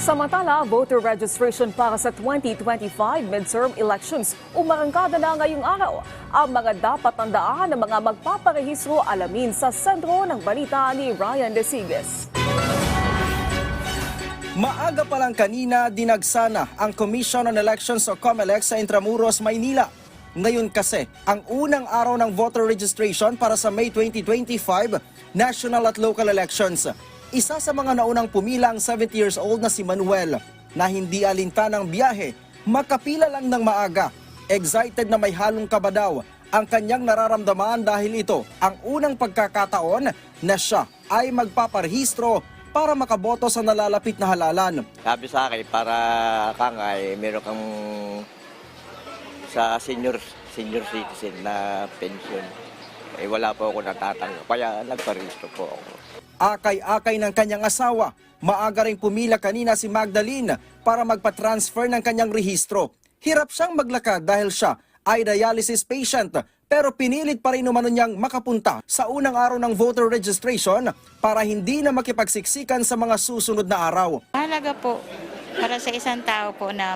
Samantala, voter registration para sa 2025 midterm elections umarangkada na ngayong araw. Ang mga dapat tandaan ng mga magpaparehistro alamin sa sentro ng balita ni Ryan Desiges. Maaga pa lang kanina dinagsana ang Commission on Elections o COMELEC sa Intramuros, Maynila. Ngayon kasi, ang unang araw ng voter registration para sa May 2025 national at local elections. Isa sa mga naunang pumila ang 70 years old na si Manuel na hindi alinta ng biyahe, makapila lang ng maaga. Excited na may halong kaba daw ang kanyang nararamdaman dahil ito ang unang pagkakataon na siya ay magpaparehistro para makaboto sa nalalapit na halalan. Sabi sa akin, para kang ay meron kang sa senior citizen na pension. Eh wala po ako natatanggap, kaya nagparehistro po ako. Akay-akay ng kanyang asawa, maaga ring pumila kanina si Magdalene para magpa-transfer ng kanyang rehistro. Hirap siyang maglakad dahil siya ay dialysis patient, pero pinilit pa rin umano niyang makapunta sa unang araw ng voter registration para hindi na makipagsiksikan sa mga susunod na araw. Mahalaga po para sa isang tao po na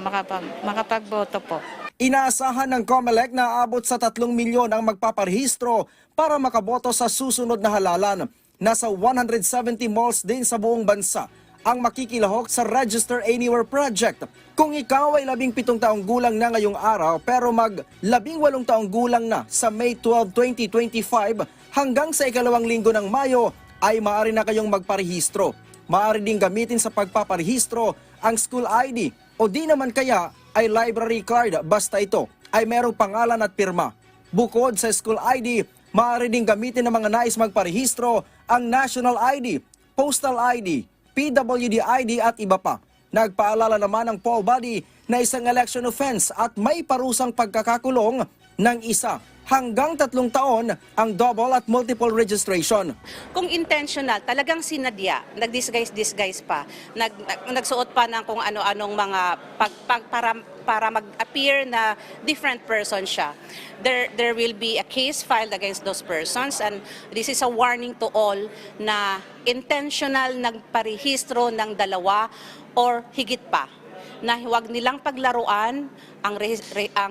makapagboto po. Inaasahan ng COMELEC na aabot sa 3 milyon ang magpaparehistro para makaboto sa susunod na halalan. Nasa 170 malls din sa buong bansa ang makikilahok sa Register Anywhere project. Kung ikaw ay 17 taong gulang na ngayong araw pero mag-18 taong gulang na sa May 12, 2025 hanggang sa ikalawang linggo ng Mayo ay maaari na kayong magparehistro. Maaari din gamitin sa pagpaparehistro ang school ID o di naman kaya ay library card basta ito ay merong pangalan at pirma. Bukod sa school ID, maaari din gamitin ng mga nais magparehistro ang national ID, postal ID, PWD ID at iba pa. Nagpaalala naman ang poll body na isang election offense at may parusang pagkakakulong ng 1 hanggang 3 taon ang double at multiple registration. Kung intentional, talagang sinadya, nag-disguise pa, nagsuot pa ng kung ano-anong mga para mag-appear na different person siya. There will be a case filed against those persons, and this is a warning to all na intentional nagparehistro ng 2 or higit pa, na huwag nilang paglaruan ang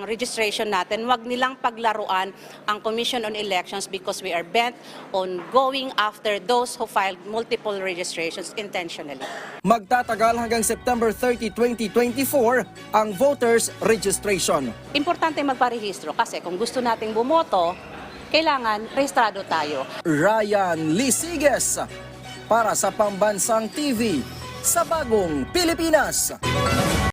registration natin, huwag nilang paglaruan ang Commission on Elections because we are bent on going after those who filed multiple registrations intentionally. Magtatagal hanggang September 30, 2024 ang voters registration. Importante magparehistro kasi kung gusto nating bumoto, kailangan rehistrado tayo. Ryan Lisiges para sa Pambansang TV sa Bagong Pilipinas.